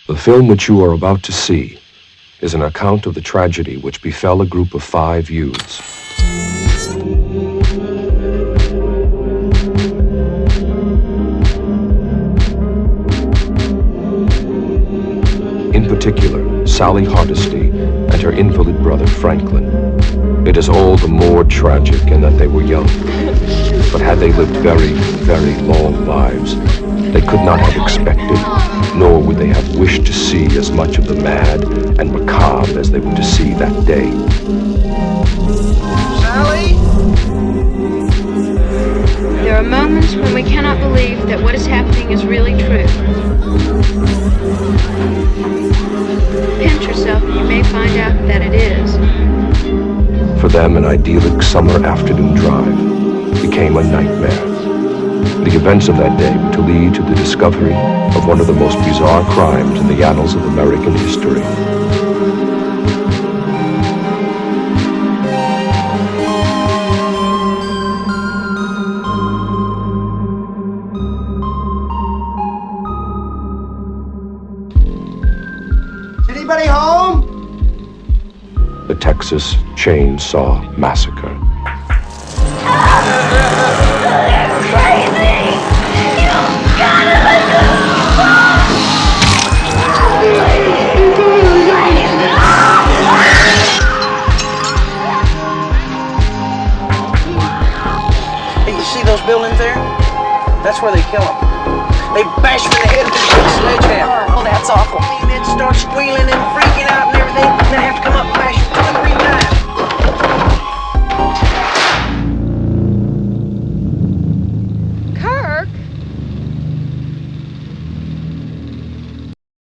The film which you are about to see is an account of the tragedy which befell a group of 5 youths. In particular, Sally Hardesty and her invalid brother Franklin. It is all the more tragic in that they were young. But had they lived very, very long lives, they could not have expected, nor would they have wished to see as much of the mad and macabre as they were to see that day. Sally? There are moments when we cannot believe that what is happening is really true. Pinch yourself and you may find out that it is. For them, an idyllic summer afternoon drive became a nightmare. The events of that day were to lead to the discovery of one of the most bizarre crimes in the annals of American history. Is anybody home? The Texas Chainsaw Massacre.